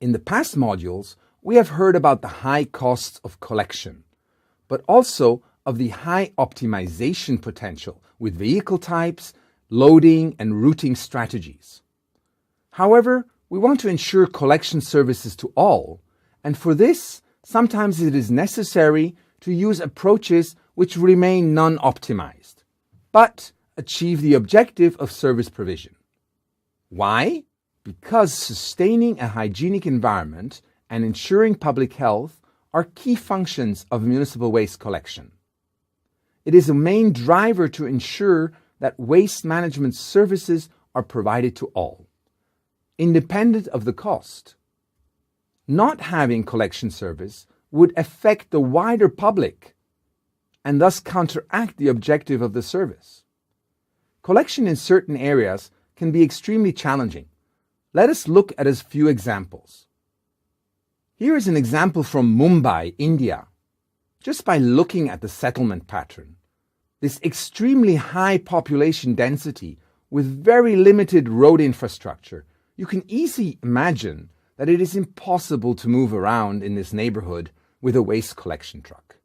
In the past modules, we have heard about the high costs of collection, but also of the high optimization potential with vehicle types, loading and routing strategies. However, we want to ensure collection services to all, and for this, sometimes it is necessary to use approaches which remain non-optimized, but achieve the objective of service provision. Why? Because sustaining a hygienic environment and ensuring public health are key functions of municipal waste collection. It is a main driver to ensure that waste management services are provided to all, independent of the cost. Not having collection service would affect the wider public and thus counteract the objective of the service. Collection in certain areas can be extremely challenging. Let us look at a few examples. Here is an example from Mumbai, India. Just by looking at the settlement pattern, this extremely high population density with very limited road infrastructure, you can easily imagine that it is impossible to move around in this neighborhood with a waste collection truck.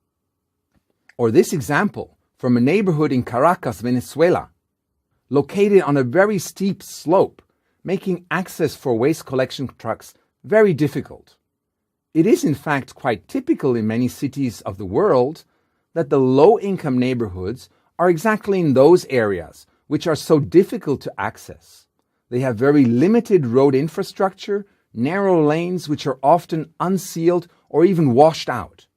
Or this example from a neighborhood in Caracas, Venezuela, located on a very steep slope, making access for waste collection trucks very difficult. It is in fact quite typical in many cities of the world that the low-income neighborhoods are exactly in those areas which are so difficult to access. They have very limited road infrastructure, narrow lanes which are often unsealed or even washed out.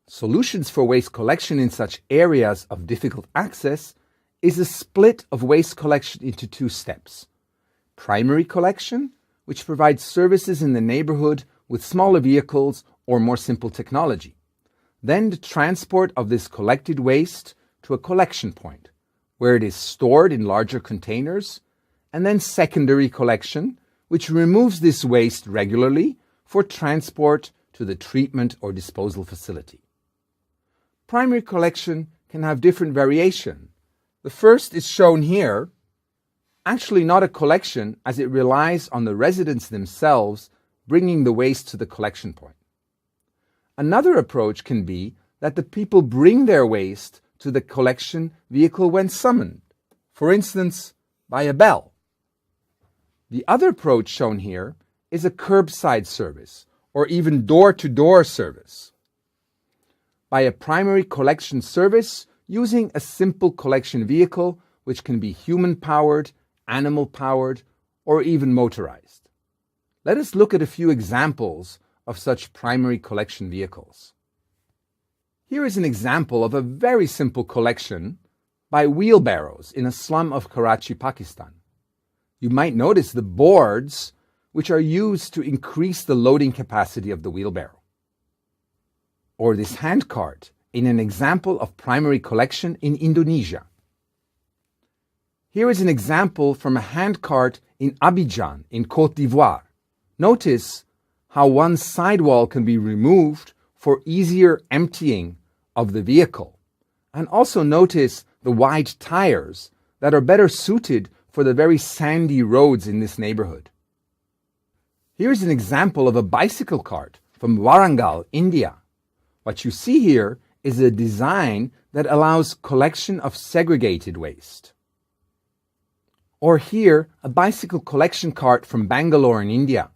Solutions for waste collection in such areas of difficult access is a split of waste collection into two steps. Primary collection, which provides services in the neighborhood with smaller vehicles or more simple technology. Then the transport of this collected waste to a collection point, where it is stored in larger containers, and then secondary collection, which removes this waste regularly for transport to the treatment or disposal facility. Primary collection can have different variation. The first is shown here, actually not a collection as it relies on the residents themselves bringing the waste to the collection point. Another approach can be that the people bring their waste to the collection vehicle when summoned, for instance, by a bell. The other approach shown here is a curbside service or even door-to-door service. By a primary collection service using a simple collection vehicle which can be human-powered, animal-powered, or even motorized. Let us look at a few examples of such primary collection vehicles. Here is an example of a very simple collection by wheelbarrows in a slum of Karachi, Pakistan. You might notice the boards which are used to increase the loading capacity of the wheelbarrow. Or this handcart in an example of primary collection in Indonesia. Here is an example from a handcart in Abidjan in Côte d'Ivoire. Notice how one sidewall can be removed for easier emptying of the vehicle. And also notice the wide tires that are better suited for the very sandy roads in this neighborhood. Here is an example of a bicycle cart from Warangal, India. What you see here is a design that allows collection of segregated waste. Or here, a bicycle collection cart from Bangalore in India.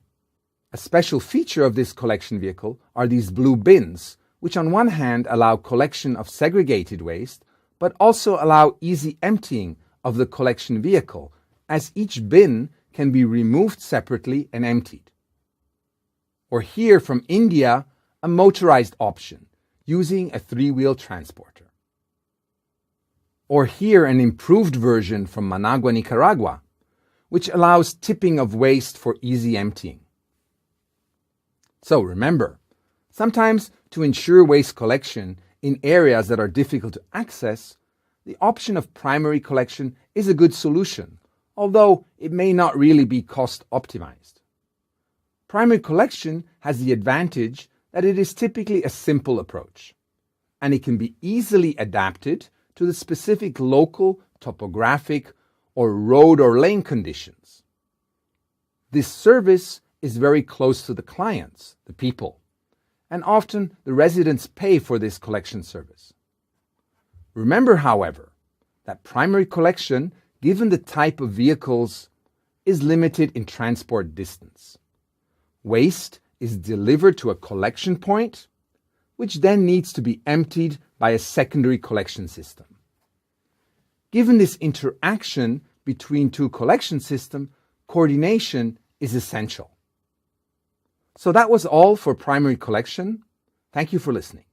A special feature of this collection vehicle are these blue bins, which on one hand allow collection of segregated waste, but also allow easy emptying of the collection vehicle, as each bin can be removed separately and emptied. Or here from India, a motorized option, using a 3-wheel transporter. Or here an improved version from Managua, Nicaragua, which allows tipping of waste for easy emptying. So remember, sometimes to ensure waste collection in areas that are difficult to access, the option of primary collection is a good solution, although it may not really be cost optimized. Primary collection has the advantage that it is typically a simple approach, and it can be easily adapted to the specific local, topographic, or road or lane conditions. This service is very close to the clients, the people, and often the residents pay for this collection service. Remember, however, that primary collection, given the type of vehicles, is limited in transport distance. Waste is delivered to a collection point, which then needs to be emptied by a secondary collection system. Given this interaction between two collection systems, coordination is essential. So that was all for primary collection. Thank you for listening.